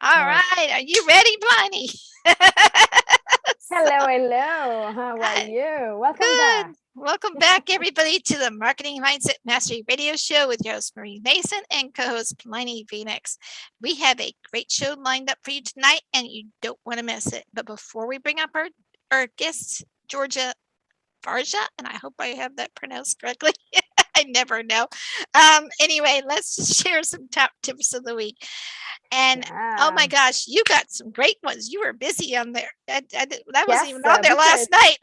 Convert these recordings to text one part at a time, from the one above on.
All Oh, right. Are you ready, Plinny? So, hello, hello. How are uh, you? Welcome good. back. Welcome back, everybody, to the Marketing Mindset Mastery Radio Show with your host, Marie Mason, and co host, Plinny Phoenix. We have a great show lined up for you tonight, and you don't want to miss it. But before we bring up our guest, Georgia Varja, and I hope I have that pronounced correctly. I never know. Anyway, let's just share some top tips of the week. And oh my Yeah. gosh, you got some great ones. You were busy on there. That wasn't Yes, even on there because last night.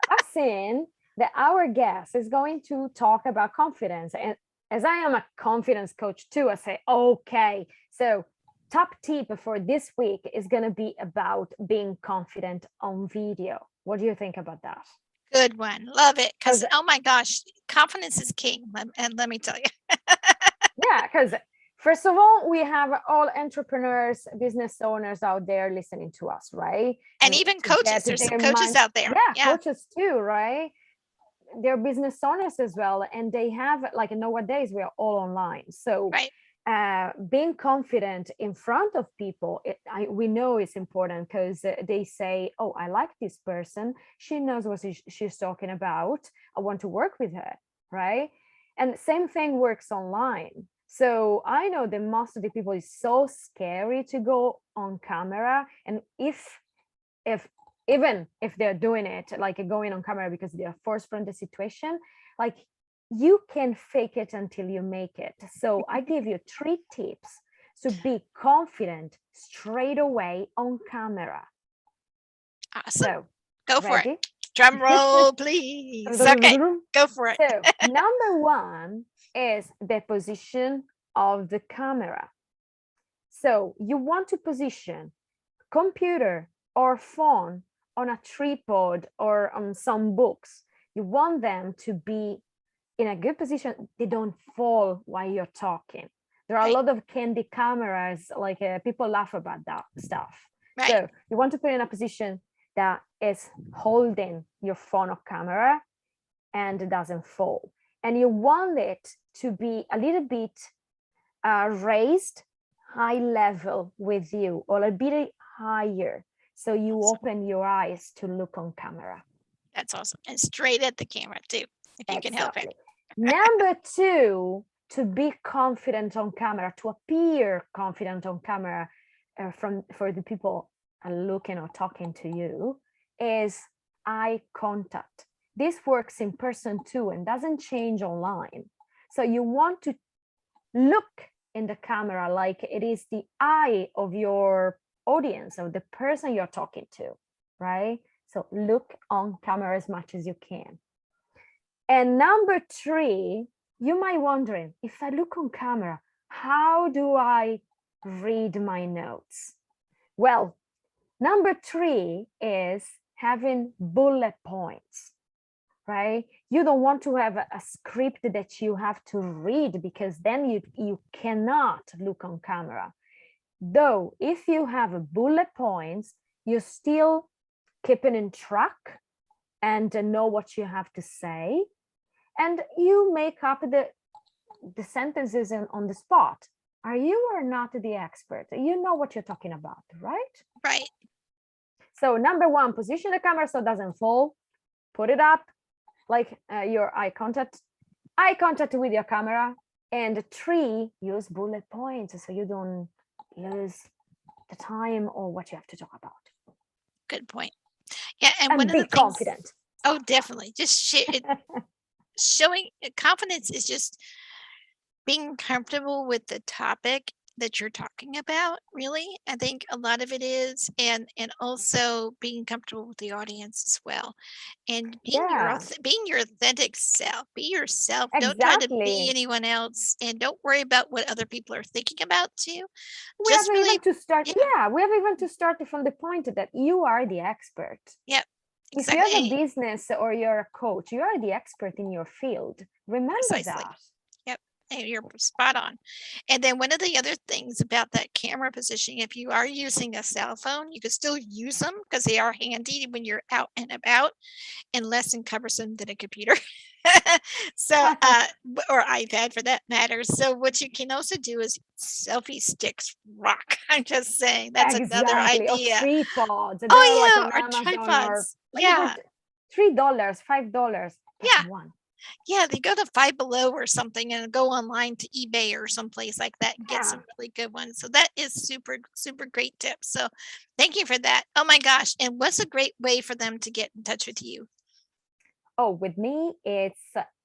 I've seen that our guest is going to talk about confidence. And as I am a confidence coach too, I say, okay, so top tip for this week is going to be about being confident on video. What do you think about that? Good one. Love it. Because, Because oh my gosh, confidence is king. And let me tell you. Yeah, because first of all, we have all entrepreneurs, business owners out there listening to us, right? And And even to get coaches. There's some their coaches mind, out there. yeah, Yeah. coaches too, right? They're business owners as well, and they have like nowadays we are all online, so Right. being confident in front of people, we know it's important because they say, oh, I like this person, she knows what she's talking about, I want to work with her, right? And same thing works online. So I know that most of the people is so scary to go on camera, and if even if they're doing it like going on camera because they're forced from the situation, like you can fake it until you make it. So I give you 3 tips to be confident straight away on camera. Awesome. So Go for it. ready? Drum roll, please. Okay. Go for it. So number one is the position of the camera. So you want to position computer or phone on a tripod or on some books. You want them to be in a good position. They don't fall while you're talking. There are a Right. lot of candy cameras, like people laugh about that stuff. Right. So you want to put in a position that is holding your phone or camera and it doesn't fall. And you want it to be a little bit raised, high level with you, or a bit higher. So you Awesome. open your eyes to look on camera. That's awesome. And straight at the camera, too, if you can help it. Exactly. Number two, to be confident on camera, to appear confident on camera for the people looking or talking to you, is eye contact. This works in person too and doesn't change online. So you want to look in the camera like it is the eye of your audience, of the person you're talking to, right? So look on camera as much as you can. And number three, you might wondering, if I look on camera, how do I read my notes? Well, number three is having bullet points, right? You don't want to have a script that you have to read because then you cannot look on camera. Though, if you have bullet points, you're still keeping in track and know what you have to say, and you make up the sentences on the spot. Are you or not the expert? You know what you're talking about, right? Right. So number one, position the camera so it doesn't fall. Put it up like your eye contact with your camera. And three, use bullet points so you don't lose the time or what you have to talk about. Good point. Yeah. And one And of be the things, confident. oh, definitely. Just showing confidence is just being comfortable with the topic that you're talking about, really. I think a lot of it is, and also being comfortable with the audience as well, and Yeah, being your authentic self. Be yourself. Don't try to be exactly. anyone else, and don't worry about what other people are thinking about you. We have Just even really, to start, yeah, yeah, we have even to start from the point that you are the expert. yeah, If you exactly, have a business or you're a coach, you are the expert in your field. Remember precisely. that. Yep. And you're spot on. And then one of the other things about that camera positioning, if you are using a cell phone, you can still use them because they are handy when you're out and about and less cumbersome than a computer. So, or iPad for that matter. So what you can also do is selfie sticks rock. I'm just saying that's another Exactly. Or idea. tripods. They're like Oh on yeah, or Amazon or tripods. like for Yeah, $3, $5. Get yeah, one. yeah. They go to Five Below or something and go online to eBay or someplace like that and get Yeah. some really good ones. So that is super, super great tips. So thank you for that. Oh my gosh. And what's a great way for them to get in touch with you? Oh, with me, it's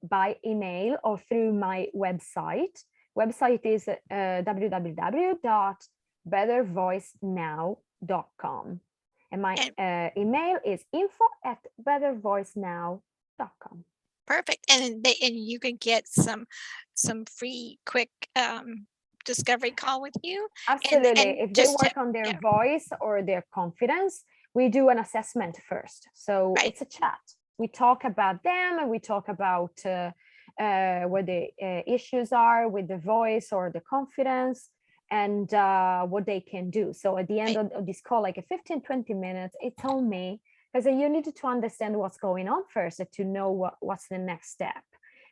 by email or through my website. Website is www.bettervoicenow.com. And my And email is info@bettervoicenow.com. perfect. And you can get some free quick discovery call with you Absolutely. and If they just to, work on their yeah, voice or their confidence, we do an assessment first. So right. it's a chat. We talk about them and we talk about what the issues are with the voice or the confidence and what they can do. So at the end Right. of this call, like a 15, 20 minutes, it's on me because you need to understand what's going on first to know what's the next step.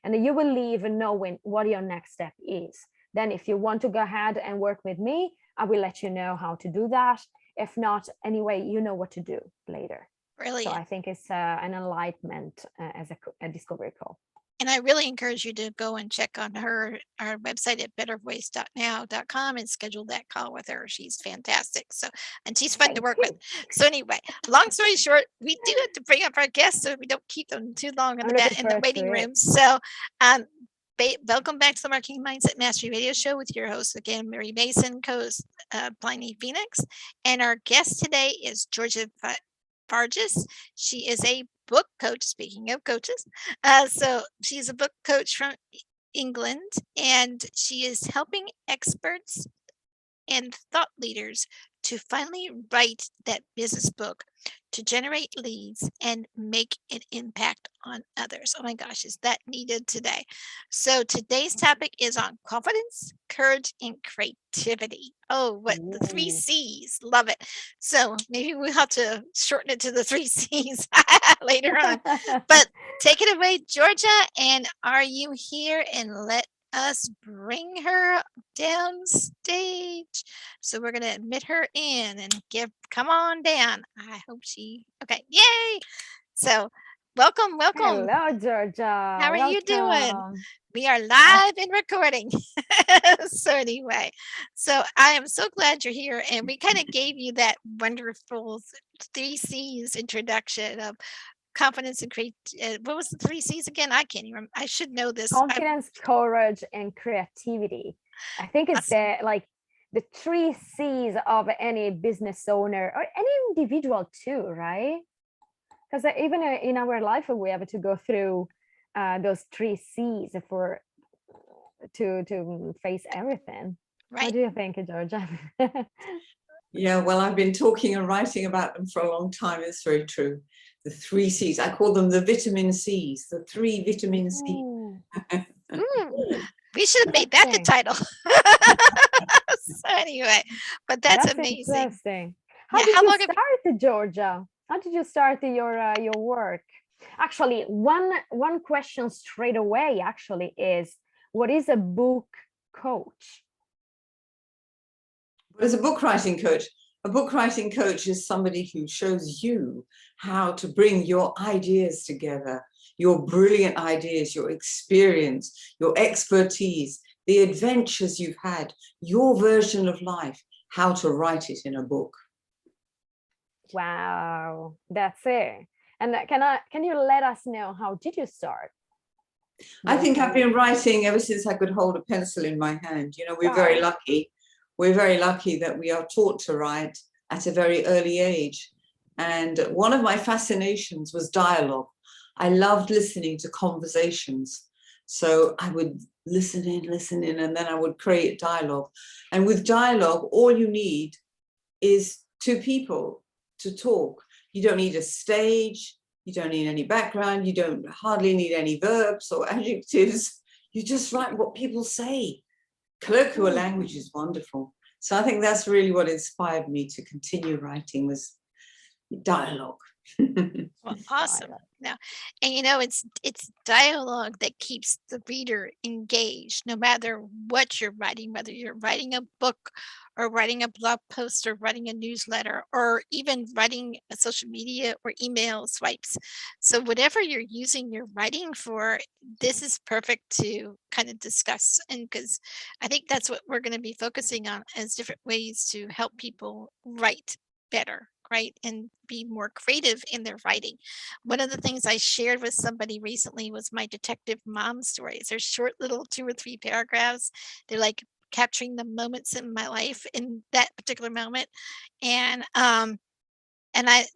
And you will leave knowing what your next step is. Then if you want to go ahead and work with me, I will let you know how to do that. If not, anyway, you know what to do later. So Brilliant. I think it's an enlightenment as a discovery call. And I really encourage you to go and check on our website at bettervoice.now.com and schedule that call with her. She's fantastic. So, and she's fun to Thank work with. you. So anyway, long story short, we do have to bring up our guests so we don't keep them too long in I'm looking in the forward to waiting it. room. So, um, welcome back to the Marketing Mindset Mastery Radio Show with your host again, Mary Mason, co-host Plinny Phoenix, and our guest today is Georgia Varjas. She is a book coach. Speaking of coaches, so she's a book coach from England, and she is helping experts and thought leaders to finally write that business book to generate leads and make an impact on others. Oh my gosh, is that needed today? So today's topic is on confidence, courage, and creativity. Oh, what the three Ooh. C's. Love it. So maybe we'll have to shorten it to the three C's later on. But take it away, Georgia. And are you here? And let us bring her down stage. So we're gonna admit her in and come on down. I hope she okay. Yay! So welcome, welcome. Hello, How Georgia. are you doing? Welcome. We are I, live and recording. So anyway, so I am so glad you're here. And we kind of gave you that wonderful three C's introduction of confidence and create. What was the three C's again? I can't even remember. I should know this. confidence, courage, and creativity. I think it's Awesome. the three C's of any business owner or any individual too, right? Because even in our life we have to go through those three C's for to face everything. What Right. do you think, Georgia? Yeah, well, I've been talking and writing about them for a long time. It's very true. The three C's. I call them the vitamin C's, the three vitamin C's. We should have made that the title. So anyway, but that's That's amazing. interesting. How Yeah, did how you long have start, Georgia? How did you start your work? Actually, one question straight away actually is, what is a book coach? But as a book writing coach, a book writing coach is somebody who shows you how to bring your ideas together, your brilliant ideas, your experience, your expertise, the adventures you've had, your version of life, how to write it in a book. Wow, that's it. And can you let us know how did you start? I Your think I've career? been writing ever since I could hold a pencil in my hand. You know, we're Wow. very lucky. We're very lucky that we are taught to write at a very early age. And one of my fascinations was dialogue. I loved listening to conversations. So I would listen in, and then I would create dialogue. And with dialogue, all you need is two people to talk. You don't need a stage. You don't need any background. You don't hardly need any verbs or adjectives. You just write what people say. Colloquial language is wonderful. So I think that's really what inspired me to continue writing was dialogue. Well, awesome. Now, and it's dialogue that keeps the reader engaged, no matter what you're writing, whether you're writing a book or writing a blog post or writing a newsletter or even writing a social media or email swipes. So whatever you're using your writing for, this is perfect to kind of discuss. And because I think that's what we're going to be focusing on as different ways to help people write better, right? And be more creative in their writing. One of the things I shared with somebody recently was my detective mom stories. They're short little 2 or 3 paragraphs. They're like capturing the moments in my life in that particular moment. And I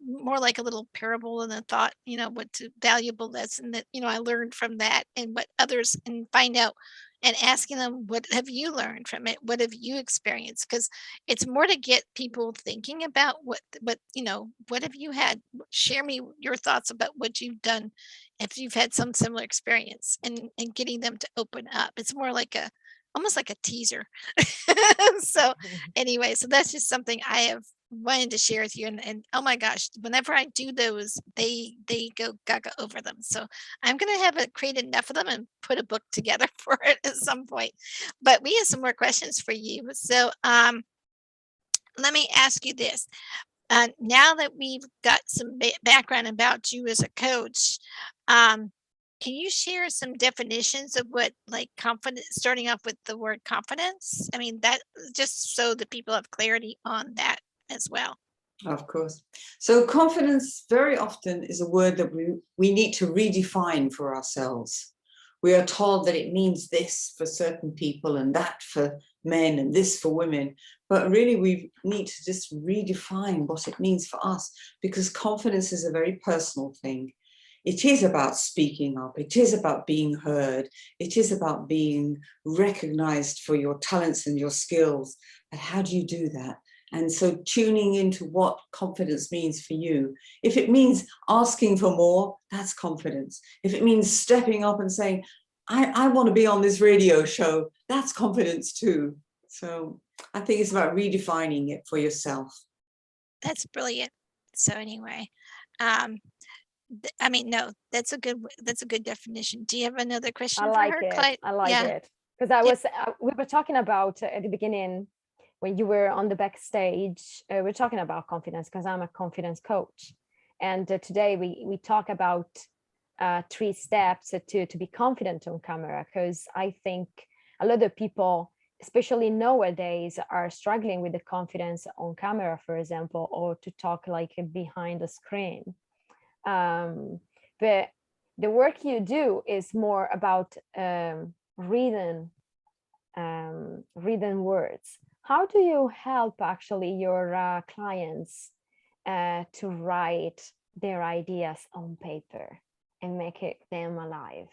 more like a little parable and a thought, what's a valuable lesson that, I learned from that and what others and find out and asking them, what have you learned from it? What have you experienced? Because it's more to get people thinking about what have you had? Share me your thoughts about what you've done if you've had some similar experience and getting them to open up. It's more like almost like a teaser. So anyway, so that's just something I have wanted to share with you and oh my gosh, whenever I do those, they go gaga over them. So I'm gonna have it create enough of them and put a book together for it at some point. But we have some more questions for you. So let me ask you this. Now that we've got some background about you as a coach, um, can you share some definitions of what like confidence, starting off with the word confidence? I mean, that just so that people have clarity on that as well. Of course. So confidence very often is a word that we need to redefine for ourselves. We are told that it means this for certain people and that for men and this for women. But really, we need to just redefine what it means for us, because confidence is a very personal thing. It is about speaking up. It is about being heard. It is about being recognized for your talents and your skills. And how do you do that? And so tuning into what confidence means for you. If it means asking for more, that's confidence. If it means stepping up and saying, I want to be on this radio show, that's confidence too. So I think it's about redefining it for yourself. That's brilliant. So anyway, I mean, no, that's a good definition. Do you have another question I for like her, it. Clyde? I like Yeah. it. Because we were talking about at the beginning when you were on the backstage, we're talking about confidence because I'm a confidence coach. And today we talk about 3 steps to be confident on camera, because I think a lot of people, especially nowadays, are struggling with the confidence on camera, for example, or to talk like behind the screen. But the work you do is more about reading words. How do you help actually your clients to write their ideas on paper and make them alive?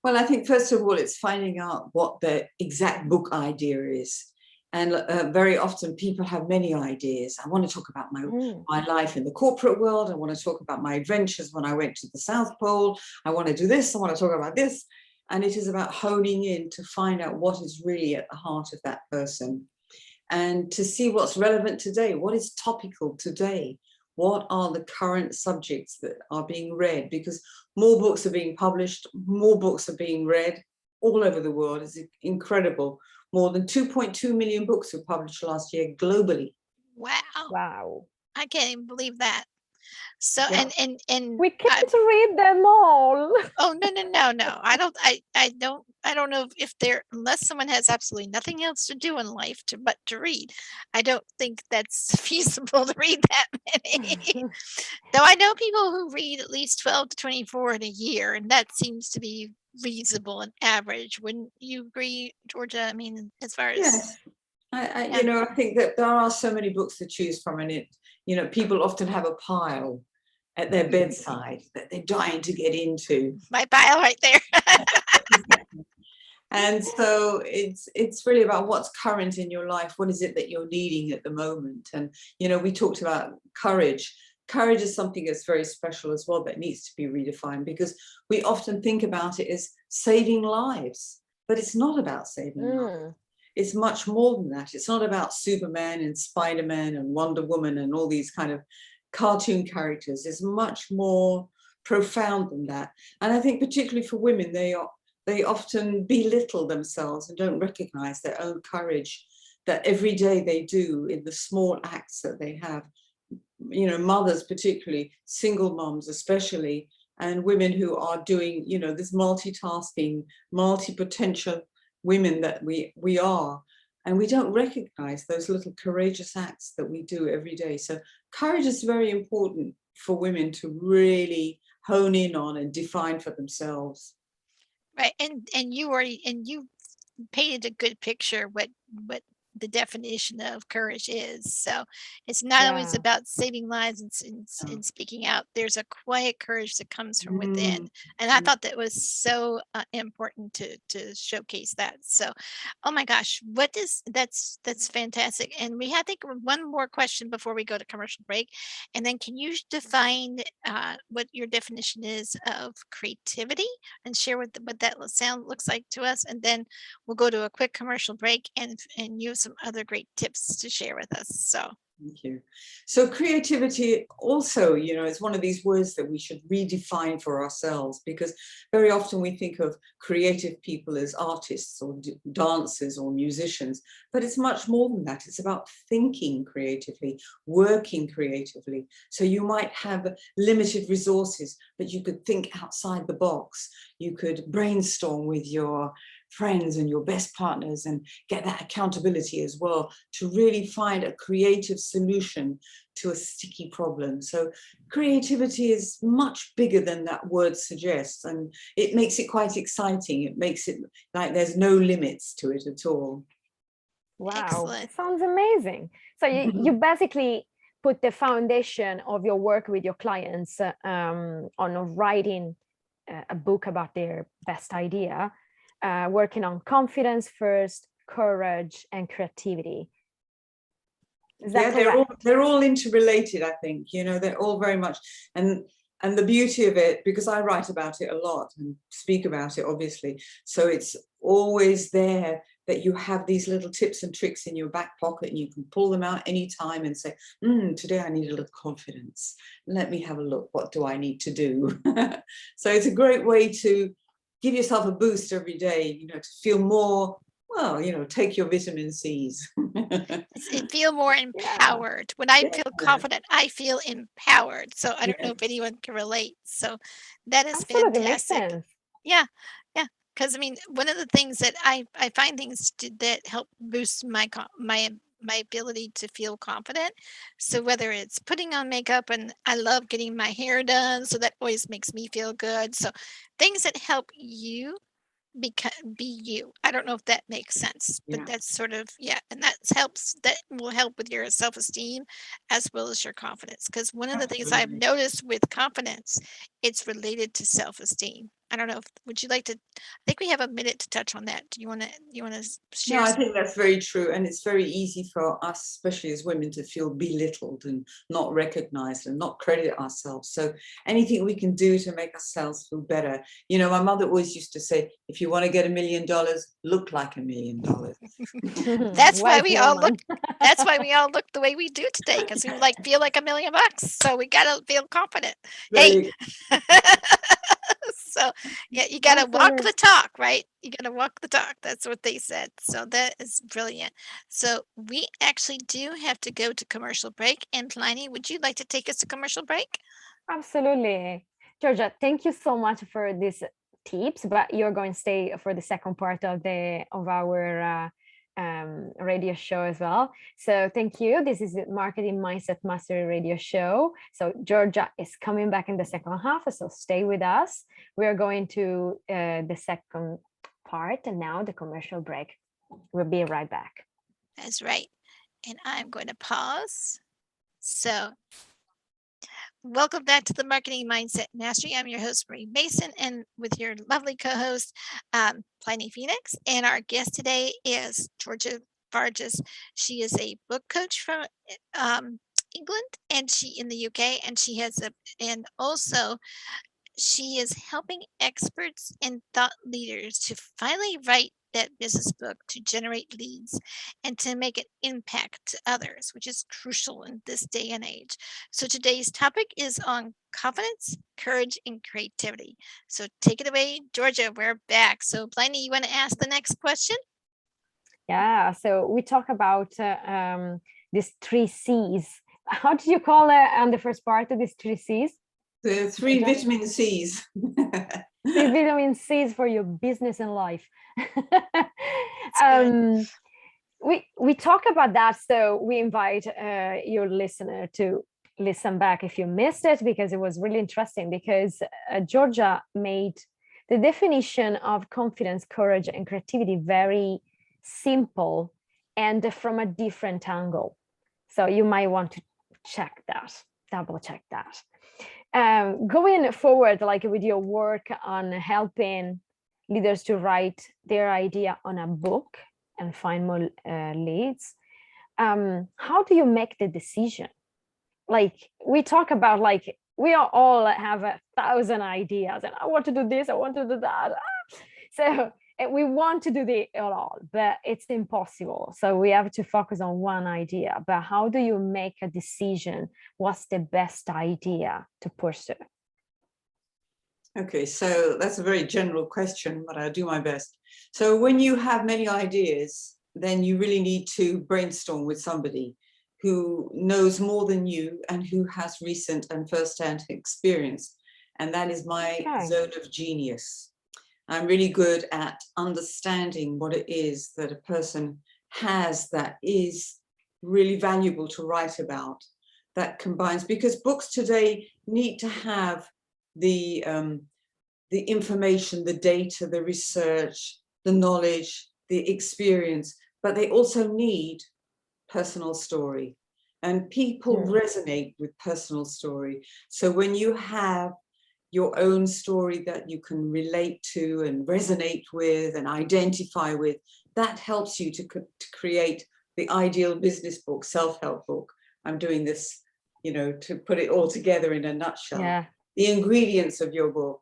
Well, I think first of all, it's finding out what the exact book idea is. And very often people have many ideas. I want to talk about my life in the corporate world. I want to talk about my adventures when I went to the South Pole. I want to do this. I want to talk about this. And it is about honing in to find out what is really at the heart of that person and to see what's relevant today, what is topical today, what are the current subjects that are being read, because more books are being published, more books are being read all over the world. It's incredible. More than 2.2 million books were published last year globally. Wow. I can't even believe that. So Yeah. and We can't read them all. oh no. I don't know if they're, unless someone has absolutely nothing else to do in life but to read. I don't think that's feasible to read that many. Though I know people who read at least 12 to 24 in a year, and that seems to be reasonable and average. Wouldn't you agree, Georgia? I mean, as far as Yes. I think that there are so many books to choose from, and people often have a pile at their bedside that they're dying to get into. My pile right there. And so it's really about what's current in your life. What is it that you're needing at the moment? And, we talked about courage. Courage is something that's very special as well, that needs to be redefined, because we often think about it as saving lives, but it's not about saving lives. It's much more than that. It's not about Superman and Spider-Man and Wonder Woman and all these kind of cartoon characters. It's much more profound than that. And I think particularly for women, they often belittle themselves and don't recognize their own courage that every day they do in the small acts that they have. You know, mothers, particularly single moms, especially, and women who are doing, you know, this multitasking, multi-potential women that we are. And we don't recognize those little courageous acts that we do every day. So courage is very important for women to really hone in on and define for themselves. Right. And you painted a good picture what the definition of courage is. So it's not always Yeah. about saving lives and speaking out. There's a quiet courage that comes from within. And I thought that was so important to showcase that. So, oh my gosh, that's fantastic. And we have, I think, one more question before we go to commercial break. And then can you define what your definition is of creativity and share what that sound looks like to us? And then we'll go to a quick commercial break and you have some other great tips to share with us. So thank you. So creativity also, you know, is one of these words that we should redefine for ourselves, because very often we think of creative people as artists or dancers or musicians, but it's much more than that. It's about thinking creatively, working creatively. So you might have limited resources, but you could think outside the box. You could brainstorm with your friends and your best partners and get that accountability as well to really find a creative solution to a sticky problem. So creativity is much bigger than that word suggests, and it makes it quite exciting. It makes it like there's no limits to it at all. Wow, excellent. it sounds amazing. So you basically put the foundation of your work with your clients on writing a book about their best idea, working on confidence first, courage, and creativity. Is that correct? They're all interrelated, I think. You know, they're all very much, and the beauty of it, because I write about it a lot and speak about it, obviously, so it's always there that you have these little tips and tricks in your back pocket and you can pull them out anytime and say, today I need a little confidence. Let me have a look. What do I need to do? So it's a great way to give yourself a boost every day, you know, to feel more, well, you know, take your vitamin C's. Feel more empowered. When I feel confident, I feel empowered. So I don't know if anyone can relate. So that is Absolutely, makes fantastic. sense. Yeah. Because I mean, one of the things that I find things that help boost my ability to feel confident. So whether it's putting on makeup, and I love getting my hair done, so that always makes me feel good. So things that help you be you. I don't know if that makes sense, but that's sort of, and that will help with your self-esteem as well as your confidence. Because one of the things I've noticed with confidence, it's related to self-esteem. I don't know if would you like to, I think we have a minute to touch on that. Do you want to share? No, I think that's very true. And it's very easy for us, especially as women, to feel belittled and not recognized and not credit ourselves. So anything we can do to make ourselves feel better. You know, my mother always used to say, if you want to get $1 million, look like $1 million. That's why we all look. That's why we all look the way we do today, because we feel like $1 million. So we gotta feel confident. Hey. So yeah, you gotta walk the talk, right? You gotta walk the talk. That's what they said. So that is brilliant. So we actually do have to go to commercial break. And Plinny, would you like to take us to commercial break? Absolutely. Georgia, thank you so much for these tips, but you're going to stay for the second part of our radio show as well. So thank you. This is the Marketing Mindset Mastery radio show. So Georgia is coming back in the second half, so stay with us. We are going to the second part, and now the commercial break. We'll be right back. That's right. And I'm going to pause. So welcome back to the Marketing Mindset Mastery. I'm your host, Marie Mason, and with your lovely co-host, Plinny Phoenix. And our guest today is Georgia Varjas. She is a book coach from England, and she in the UK, and and also she is helping experts and thought leaders to finally write that business book to generate leads and to make an impact to others, which is crucial in this day and age. So today's topic is on confidence, courage, and creativity. So take it away, Georgia. We're back. So Plinny, you want to ask the next question? Yeah, so we talk about these 3 C's. How did you call it on the first part of these 3 C's? The 3 vitamin C's. 3 vitamin C's for your business and life. We talk about that, so we invite your listener to listen back if you missed it, because it was really interesting, because Georgia made the definition of confidence, courage, and creativity very simple and from a different angle. So you might want to check that, double check that. Going forward, like with your work on helping leaders to write their idea on a book and find more leads, how do you make the decision? Like we talk about, like we all have 1,000 ideas, and I want to do this, I want to do that. So we want to do it all, but it's impossible. So we have to focus on one idea. But how do you make a decision? What's the best idea to pursue? Okay, so that's a very general question, but I'll do my best. So when you have many ideas, then you really need to brainstorm with somebody who knows more than you and who has recent and first-hand experience. And that is my zone of genius. I'm really good at understanding what it is that a person has that is really valuable to write about, that combines, because books today need to have the information, the data, the research, the knowledge, the experience, but they also need personal story, and people resonate with personal story. So when you have your own story that you can relate to and resonate with and identify with, that helps you to create the ideal business book, self-help book. I'm doing this, you know, to put it all together in a nutshell. Yeah. The ingredients of your book.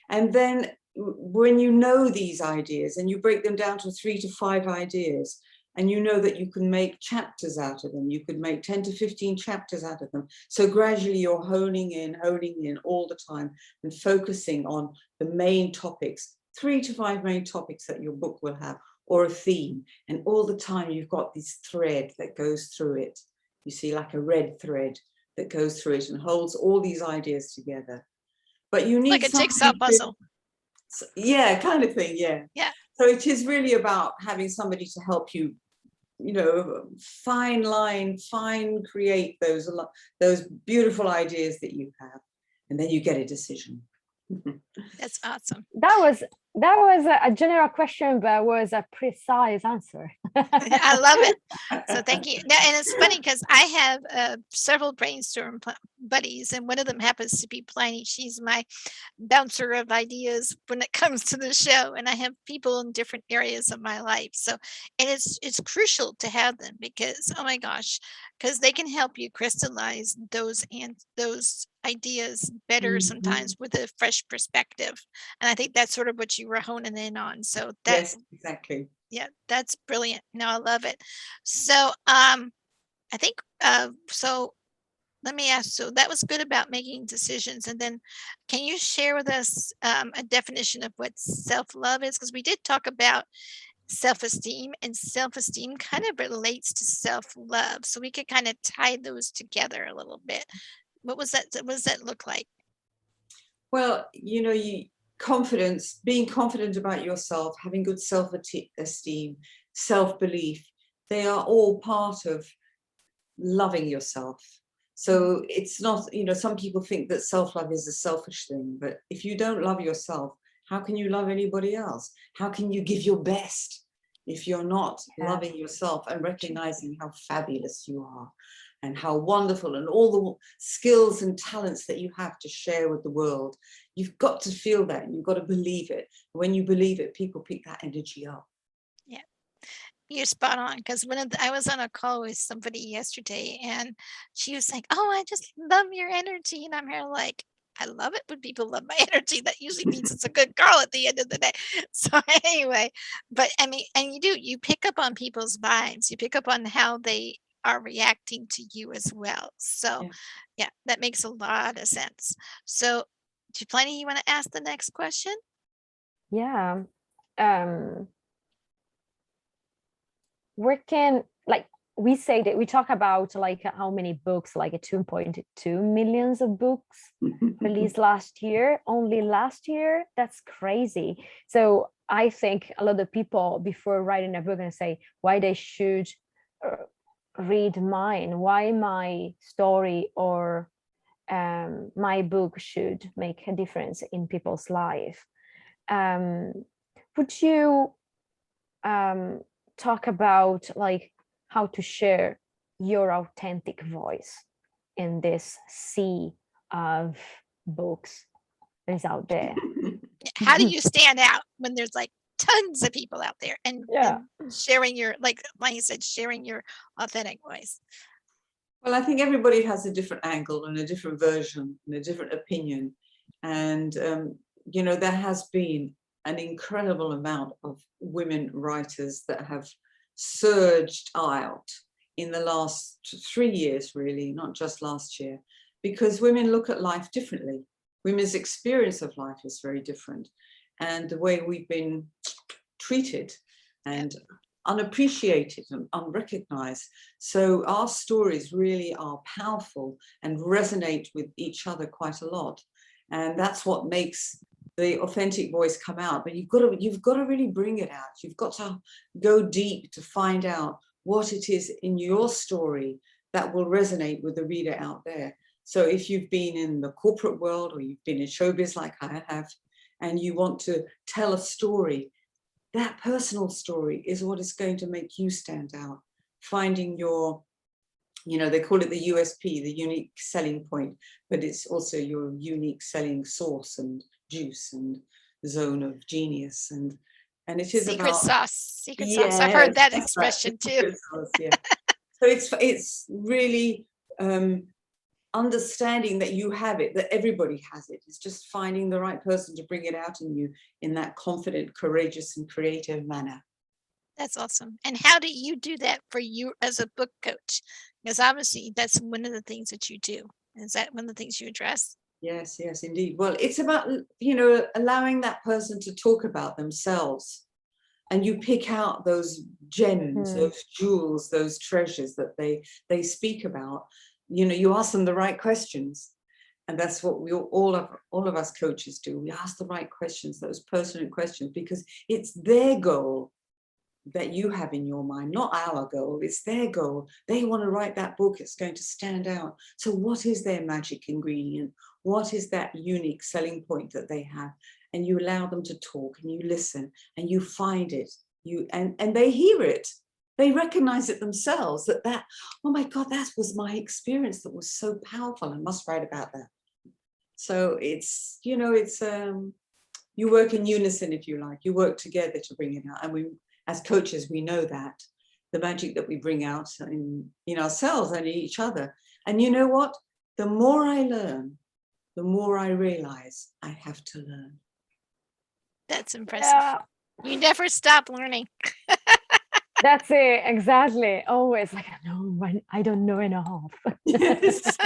And then when you know these ideas and you break them down to 3 to 5 ideas, and you know that you can make chapters out of them, you could make 10 to 15 chapters out of them. So gradually you're honing in all the time and focusing on the main topics, 3 to 5 main topics that your book will have, or a theme. And all the time you've got this thread that goes through it. You see, like a red thread that goes through it and holds all these ideas together. But you need like a jigsaw puzzle. Yeah, kind of thing, yeah. Yeah. So it is really about having somebody to help you, you know, fine create those beautiful ideas that you have, and then you get a decision. That's awesome. That was a general question, but was a precise answer. I love it. So thank you. Now, and it's funny because I have several brainstorm buddies, and one of them happens to be Plinny. She's my bouncer of ideas when it comes to the show, and I have people in different areas of my life. So, and it's crucial to have them because, oh my gosh, because they can help you crystallize those ideas better sometimes with a fresh perspective. And I think that's sort of what you were honing in on. So that's yes, exactly. Yeah, that's brilliant. No, I love it. So I think so let me ask, so that was good about making decisions. And then can you share with us a definition of what self-love is? Because we did talk about self-esteem, and self-esteem kind of relates to self-love. So we could kind of tie those together a little bit. What does that look like? Well, you know, confidence, being confident about yourself, having good self-esteem, self-belief, they are all part of loving yourself. So it's not, you know, some people think that self-love is a selfish thing, but if you don't love yourself, how can you love anybody else? How can you give your best if you're not loving yourself and recognizing how fabulous you are and how wonderful and all the skills and talents that you have to share with the world? You've got to feel that, and you've got to believe it. When you believe it, people pick that energy up. Yeah, you're spot on. Because I was on a call with somebody yesterday, and she was like, "Oh, I just love your energy," and I'm here like, I love it when people love my energy. That usually means it's a good girl at the end of the day. So anyway, but I mean, and you pick up on people's vibes. You pick up on how they are reacting to you as well. So Yeah. yeah, that makes a lot of sense. So, do Plenty, you want to ask the next question? Yeah. Um, where can, like, we say that we talk about like how many books, like a 2.2 millions of books released last year, only last year. That's crazy. So I think a lot of people before writing a book and say why they should uh, read mine, why my story or my book should make a difference in people's life. Would you talk about like how to share your authentic voice in this sea of books that is out there? How do you stand out when there's like tons of people out there Yeah. and sharing your, like you said, sharing your authentic voice? Well, I think everybody has a different angle and a different version and a different opinion. And, there has been an incredible amount of women writers that have surged out in the last 3 years, really, not just last year, because women look at life differently. Women's experience of life is very different. And the way we've been treated and unappreciated and unrecognized. So our stories really are powerful and resonate with each other quite a lot. And that's what makes the authentic voice come out. But you've got to really bring it out. You've got to go deep to find out what it is in your story that will resonate with the reader out there. So if you've been in the corporate world or you've been in showbiz like I have, and you want to tell a story, that personal story is what is going to make you stand out. Finding your, they call it the USP, the unique selling point, but it's also your unique selling source and juice and zone of genius. And it is Secret about, sauce. Secret sauce. I've heard yes, that that's right, expression too. secret sauce, yeah. So it's really understanding that you have it, that everybody has it. It's just finding the right person to bring it out in you in that confident, courageous, and creative manner. That's awesome. And how do you do that for you as a book coach? Because obviously that's one of the things that you do. Is that one of the things you address? Yes, yes, indeed. Well, it's about, allowing that person to talk about themselves. And you pick out those gems, those jewels, those treasures that they speak about. You ask them the right questions. And that's what all of us coaches do. We ask the right questions, those pertinent questions, because it's their goal that you have in your mind, not our goal. It's their goal. They want to write that book. It's going to stand out. So what is their magic ingredient? What is that unique selling point that they have? And you allow them to talk and you listen and you find it. And they hear it. They recognize it themselves that, oh my God, that was my experience that was so powerful. I must write about that. So it's, you work in unison, if you like. You work together to bring it out. And we, as coaches, we know that the magic that we bring out in ourselves and in each other. And you know what? The more I learn, the more I realize I have to learn. That's impressive. Yeah. You never stop learning. That's it, exactly. Always like, I don't know enough. Yes.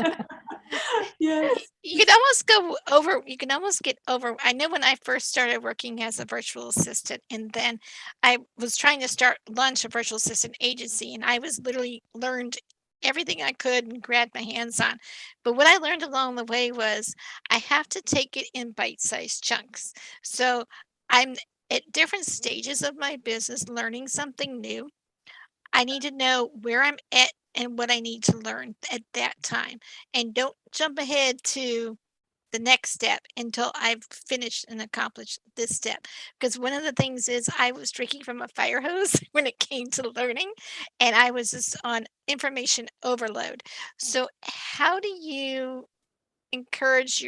Yes. You can almost get over. I know when I first started working as a virtual assistant, and then I was trying to launch a virtual assistant agency, and I was literally learned everything I could and grabbed my hands on. But what I learned along the way was I have to take it in bite-sized chunks. So I'm at different stages of my business learning something new. I need to know where I'm at and what I need to learn at that time. And don't jump ahead to the next step until I've finished and accomplished this step. Because one of the things is I was drinking from a fire hose when it came to learning, and I was just on information overload. So, how do you encourage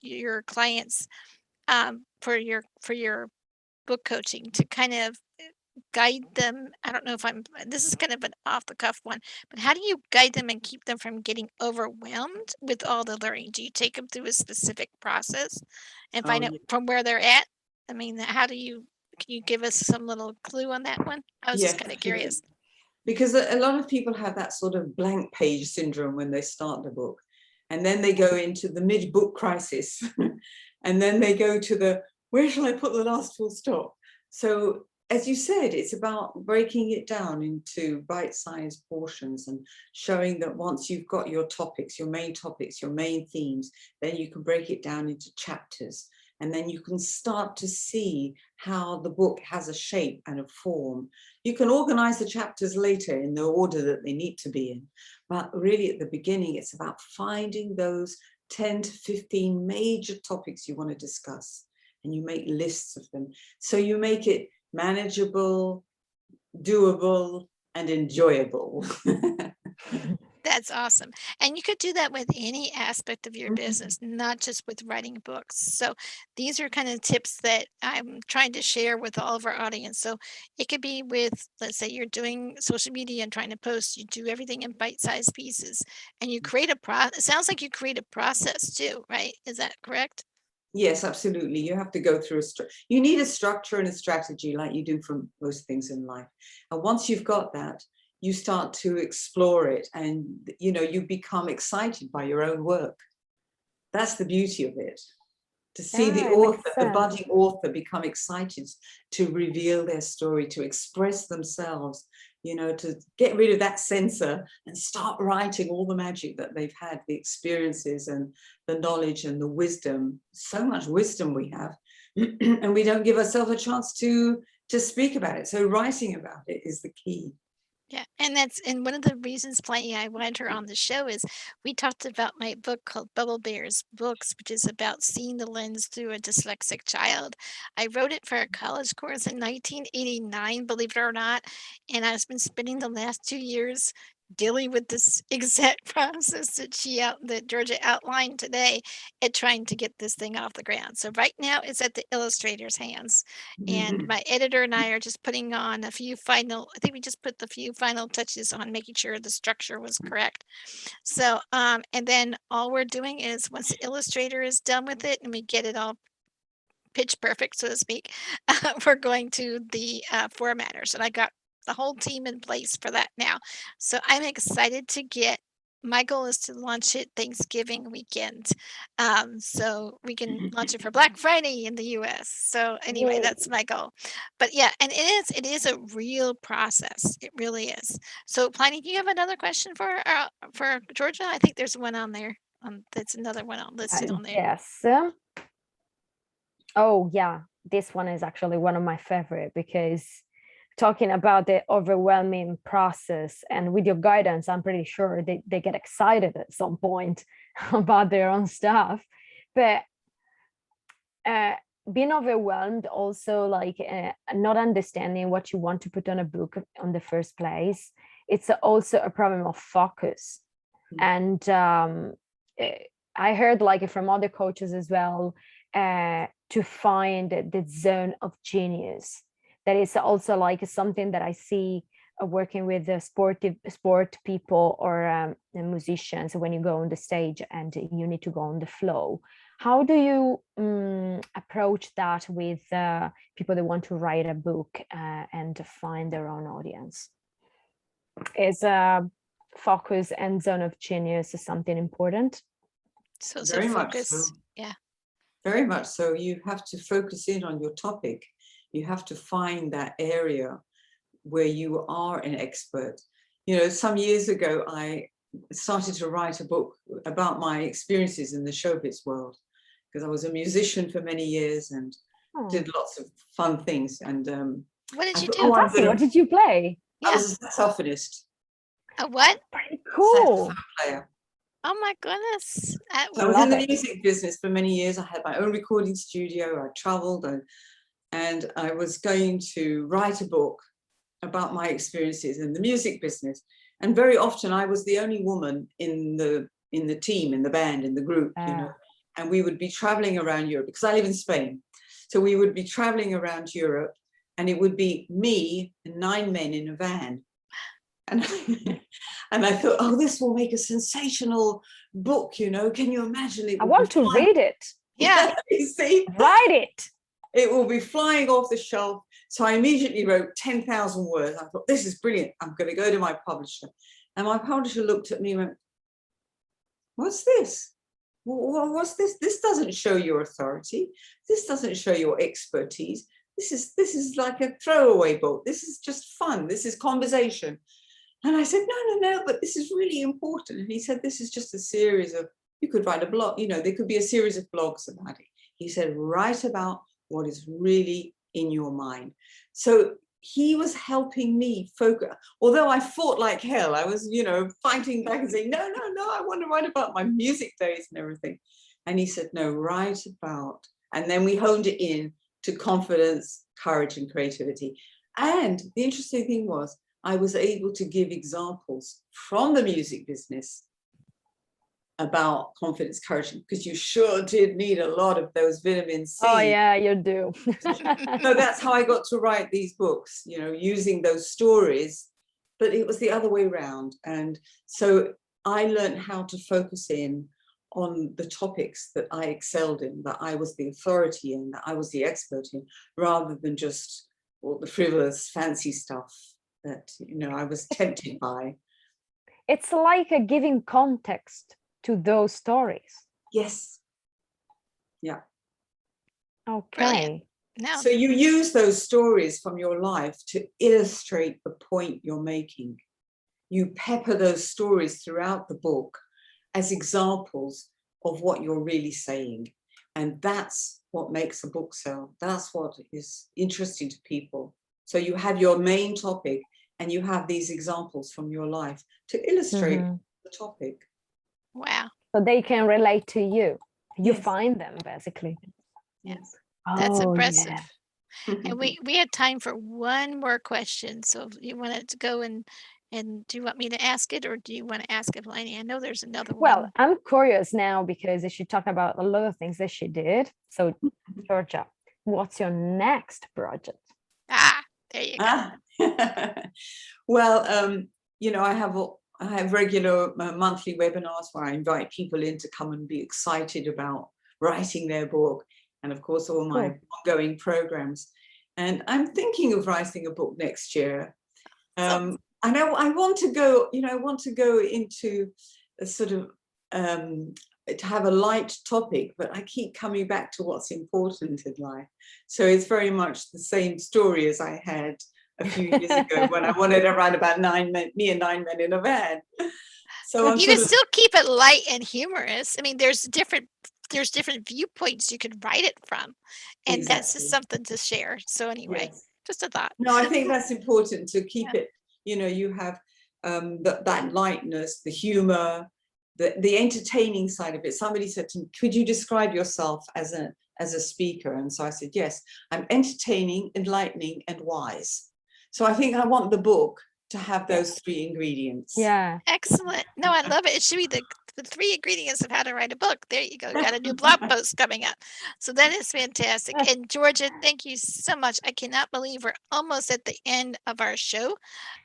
your clients for your book coaching to kind of guide them? I don't know if this is kind of an off the cuff one, but how do you guide them and keep them from getting overwhelmed with all the learning? Do you take them through a specific process and Oh, find out yeah. from where they're at? I mean, can you give us some little clue on that one? I was just Yes, kind of absolutely. curious. Because a lot of people have that sort of blank page syndrome when they start the book. And then they go into the mid-book crisis. And then they go to where shall I put the last full stop? So as you said, it's about breaking it down into bite-sized portions and showing that once you've got your topics, your main themes, then you can break it down into chapters. And then you can start to see how the book has a shape and a form. You can organize the chapters later in the order that they need to be in. But really at the beginning, it's about finding those 10 to 15 major topics you want to discuss. And you make lists of them. So you make it manageable, doable, and enjoyable. That's awesome. And you could do that with any aspect of your Mhm. business, not just with writing books. So these are kind of tips that I'm trying to share with all of our audience. So it could be with, let's say you're doing social media and trying to post, you do everything in bite-sized pieces and you create it sounds like you create a process too, right? Is that correct? Yes, absolutely. You have to go through you need a structure and a strategy like you do from most things in life. And once you've got that, you start to explore it and you become excited by your own work. That's the beauty of it. To see the Yeah, it makes author, the sense. budding author, become excited to reveal their story, to express themselves, to get rid of that censor and start writing all the magic that they've had, the experiences and the knowledge and the wisdom. So much wisdom we have, and we don't give ourselves a chance to speak about it. So writing about it is the key. Yeah, and one of the reasons, Plenty, I wanted her on the show is we talked about my book called Bubble Bears Books, which is about seeing the lens through a dyslexic child. I wrote it for a college course in 1989, believe it or not, and I've been spending the last 2 years dealing with this exact process that Georgia outlined today at trying to get this thing off the ground. So right now it's at the illustrator's hands. And my editor and I are just putting on a few final I think we just put the few final touches on making sure the structure was correct. So, and then all we're doing is once the illustrator is done with it and we get it all pitch perfect, so to speak, we're going to the formatters. And I got the whole team in place for that now. So I'm excited to get my goal is to launch it Thanksgiving weekend. So we can launch it for Black Friday in the US. So anyway, Yay. that's my goal. But yeah, and it is a real process. It really is. So Pliny, do you have another question for Georgia? I think there's one on there. That's another one listed on there. Yes. Oh, yeah. This one is actually one of my favorite because talking about the overwhelming process and with your guidance, I'm pretty sure they get excited at some point about their own stuff. But being overwhelmed also like not understanding what you want to put on a book on the first place, it's also a problem of focus. And I heard like from other coaches as well, to find the zone of genius. That is also like something that I see working with the sport people or the musicians when you go on the stage and you need to go on the flow. How do you approach that with people that want to write a book and to find their own audience? Is focus and zone of genius is something important? So is it Very much focus? so. Yeah. Very much so. You have to focus in on your topic. You have to find that area where you are an expert. Some years ago, I started to write a book about my experiences in the showbiz world because I was a musician for many years and did lots of fun things. And What did I you thought, do? Fantastic. What did you play? I Yeah. was a saxophonist, A what? Pretty a cool. saxophone player. Oh my goodness. So I was in Love the it. music business for many years. I had my own recording studio. I traveled and I was going to write a book about my experiences in the music business. And very often I was the only woman in the team, in the band, in the group, and we would be traveling around Europe because I live in Spain. So we would be traveling around Europe and it would be me and 9 men in a van. And, and I thought, oh, this will make a sensational book, you know, can you imagine it? I want to read it. Yeah. You see, Write it. it will be flying off the shelf. So I immediately wrote 10,000 words. I thought, this is brilliant. I'm going to go to my publisher. And my publisher looked at me and went, what's this? What's this? This doesn't show your authority. This doesn't show your expertise. This is like a throwaway book. This is just fun. This is conversation. And I said, no, but this is really important. And he said, this is just a series of, you could write a blog, you know, there could be a series of blogs about it. He said, write about what is really in your mind. So he was helping me focus. Although I fought like hell, I was, you know, fighting back and saying, no, I want to write about my music days and everything. And he said, no, write about. And then we honed it in to confidence, courage, and creativity. And the interesting thing was, I was able to give examples from the music business about confidence, courage, because you sure did need a lot of those vitamin C. Oh yeah, you do. So that's how I got to write these books, you know, using those stories, but it was the other way around. And so I learned how to focus in on the topics that I excelled in, that I was the authority in, that I was the expert in, rather than just all the frivolous, fancy stuff that, you know, I was tempted by. It's like a giving context to those stories. Yes. Yeah. Okay. No. So you use those stories from your life to illustrate the point you're making. You pepper those stories throughout the book as examples of what you're really saying. And that's what makes a book sell. That's what is interesting to people. So you have your main topic and you have these examples from your life to illustrate the topic. Wow. So they can relate to you. You Yes. find them, basically. Yes. That's impressive. Yeah. And we had time for one more question. So if you wanted to go and do you want me to ask it, or do you want to ask it, Plinny? I know there's another Well, one. I'm curious now because she talked about a lot of things that she did. So, Georgia, what's your next project? There you go. Well, you know, I have regular monthly webinars where I invite people in to come and be excited about writing their book, and of course all my ongoing programs. And I'm thinking of writing a book next year. I know I want to go, you know, I want to go into a sort of to have a light topic, but I keep coming back to what's important in life. So it's very much the same story as I had a few years ago when I wanted to write about 9 men, me and 9 men in a van. So you can still keep it light and humorous. I mean, there's different viewpoints you could write it from, and that's just something to share. So anyway, just a thought. No, I think that's important to keep it, you know, you have that lightness, the humor, the entertaining side of it. Somebody said to me, could you describe yourself as a speaker? And so I said, yes, I'm entertaining, enlightening, and wise. So I think I want the book to have those 3 ingredients. Yeah. Excellent. No, I love it. It should be the 3 ingredients of how to write a book. There you go. Got a new blog post coming up. So that is fantastic. And Georgia, thank you so much. I cannot believe we're almost at the end of our show.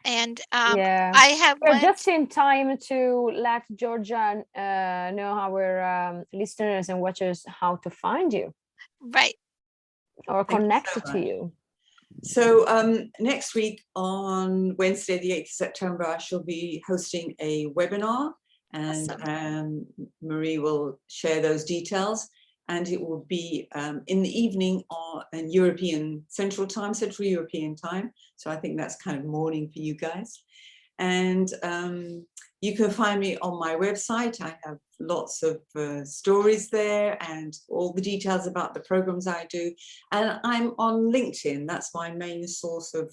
And I have We're just in time to let Georgia know our listeners and watchers how to find you. Right. Or connect to you. So next week on Wednesday, the 8th of September, I shall be hosting a webinar, and Marie will share those details. And it will be in the evening in Central European time. So I think that's kind of morning for you guys. And you can find me on my website. I have lots of stories there and all the details about the programs I do. And I'm on LinkedIn. That's my main source of,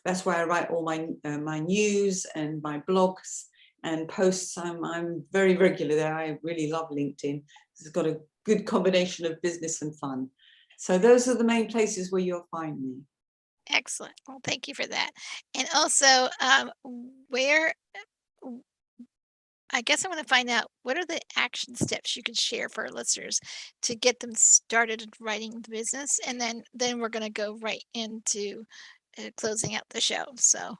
that's where I write all my news and my blogs and posts. I'm very regular there. I really love LinkedIn. It's got a good combination of business and fun. So those are the main places where you'll find me. Excellent. Well, thank you for that. And also, where I guess I want to find out what are the action steps you could share for our listeners to get them started writing the business, and then we're going to go right into closing out the show. So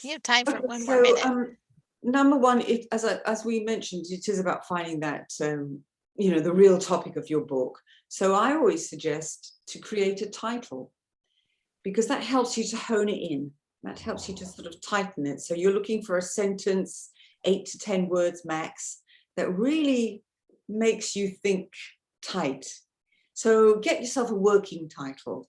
you have time for Okay, one more so minute. number one, as we mentioned, it is about finding that the real topic of your book. So I always suggest to create a title, because that helps you to hone it in. That helps you to sort of tighten it. So you're looking for a sentence, 8 to 10 words max, that really makes you think tight. So get yourself a working title,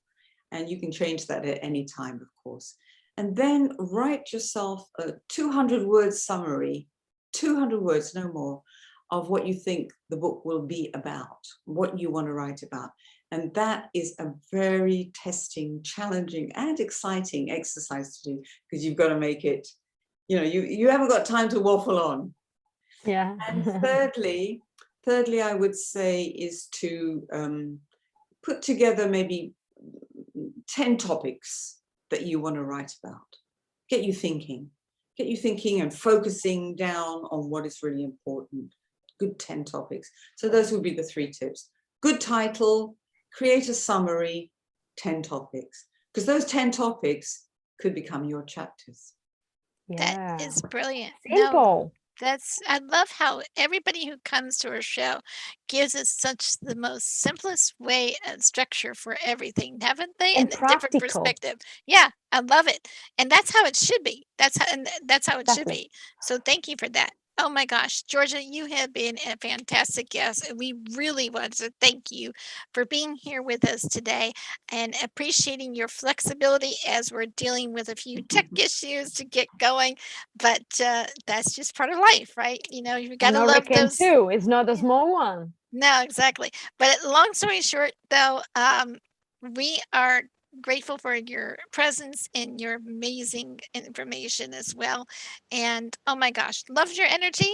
and you can change that at any time, of course. And then write yourself a 200-word summary, 200 words, no more, of what you think the book will be about, what you want to write about. And that is a very testing, challenging, and exciting exercise to do, because you've got to make it, you haven't got time to waffle on. Yeah. And thirdly, I would say is to put together maybe 10 topics that you want to write about. Get you thinking and focusing down on what is really important. Good 10 topics. So those would be the 3 tips. Good title, create a summary, 10 topics, because those 10 topics could become your chapters. Yeah. That is brilliant. Simple. I love how everybody who comes to our show gives us such the most simplest way and structure for everything, haven't they? And A different practical. perspective. Yeah, I love it. And that's how it should be. That's how it should Exactly. be. So thank you for that. Oh my gosh, Georgia, you have been a fantastic guest, and we really want to thank you for being here with us today and appreciating your flexibility as we're dealing with a few tech issues to get going. But that's just part of life, right? You got And to our love weekend those. too. It's not a Yeah. small one. No, exactly. But long story short, though, we are grateful for your presence and your amazing information as well. And oh my gosh, loved your energy.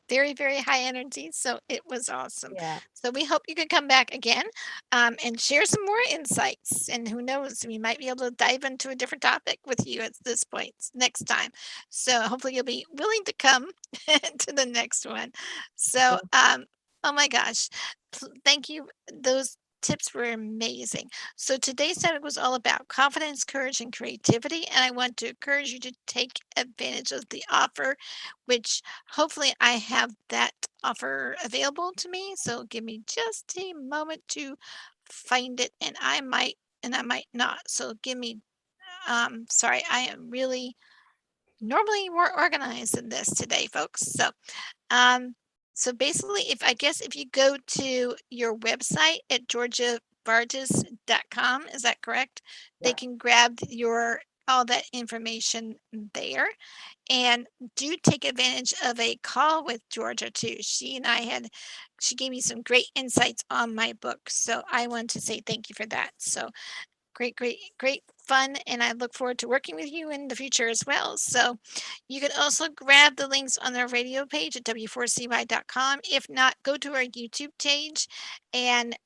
Very, very high energy. So it was awesome. Yeah. So we hope you can come back again and share some more insights. And who knows, we might be able to dive into a different topic with you at this point next time. So hopefully you'll be willing to come to the next one. So, oh my gosh. Thank you. Those tips were amazing. So today's topic was all about confidence, courage, and creativity. And I want to encourage you to take advantage of the offer, which hopefully I have that offer available to me. So give me just a moment to find it, and I might not. So give me sorry, I am really normally more organized than this today, folks. Um, so basically, if you go to your website at georgiavarjas.com, is that correct? They Yeah. can grab your all that information there. And do take advantage of a call with Georgia too. She gave me some great insights on my book. So I want to say thank you for that. So great, great, great fun. And I look forward to working with you in the future as well. So you can also grab the links on our radio page at w4cy.com. If not, go to our YouTube page and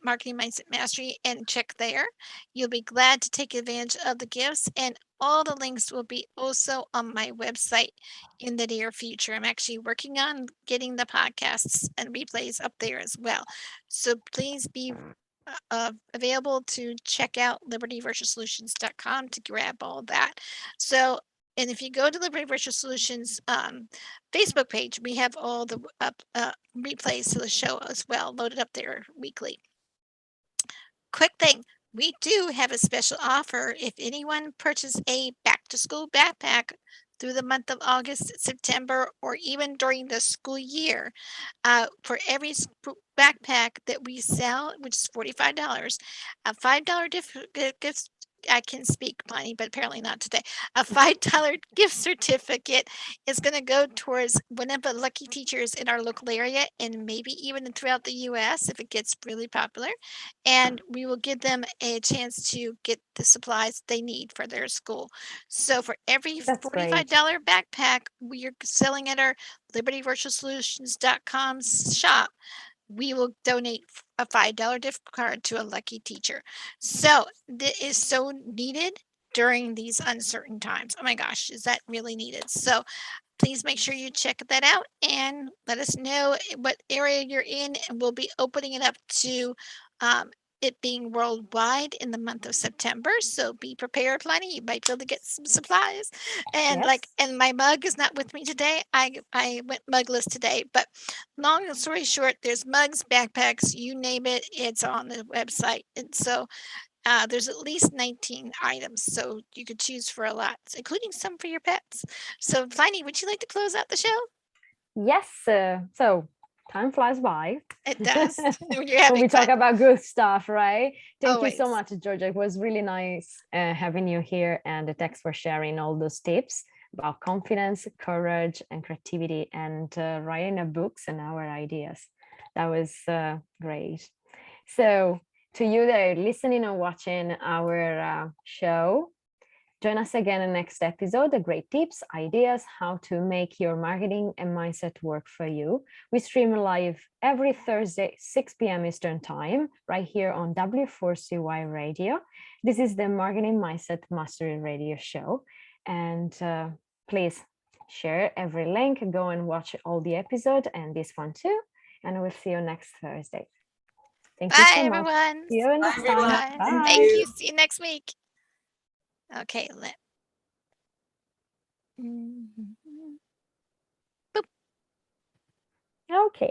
Marketing Mindset Mastery and check there. You'll be glad to take advantage of the gifts, and all the links will be also on my website in the near future. I'm actually working on getting the podcasts and replays up there as well. So please be available to check out libertyvirtualsolutions.com to grab all that. So, and if you go to Liberty Virtual Solutions Facebook page, we have all the replays to the show as well loaded up there weekly. Quick thing, we do have a special offer. If anyone purchases a back to school backpack through the month of August, September, or even during the school year, for every backpack that we sell, which is $45, a $5 gift. I can speak, Plenty, but apparently not today. A $5 gift certificate is going to go towards one of the lucky teachers in our local area, and maybe even throughout the U.S. if it gets really popular. And we will give them a chance to get the supplies they need for their school. So for every That's $45 great. backpack we are selling at our libertyvirtualsolutions.com shop, we will donate a $5 gift card to a lucky teacher. So that is so needed during these uncertain times. Oh my gosh, is that really needed? So please make sure you check that out and let us know what area you're in, and we'll be opening it up to it being worldwide in the month of September. So be prepared, Plenty. You might be able to get some supplies. And Yes. and my mug is not with me today. I went mugless today. But long story short, there's mugs, backpacks, you name it, it's on the website. And so there's at least 19 items, so you could choose for a lot, including some for your pets. So, Pliny, would you like to close out the show? Yes. So time flies by. It does when you're When having we talk fun. about good stuff, right? Thank you so Always. much, Georgia. It was really nice having you here, and thanks for sharing all those tips about confidence, courage, and creativity, and writing our books and our ideas. That was great. So, to you that are listening and watching our show, join us again in the next episode. The great tips, ideas, how to make your marketing and mindset work for you. We stream live every Thursday, 6 p.m. Eastern Time, right here on W4CY Radio. This is the Marketing Mindset Mastery Radio Show. And please share every link, go and watch all the episode and this one too. And we'll see you next Thursday. Thank you Bye, so much. everyone. See you Bye, next everyone. time. Bye. Bye. Thank you. See you next week. Okay. Mhm. Okay.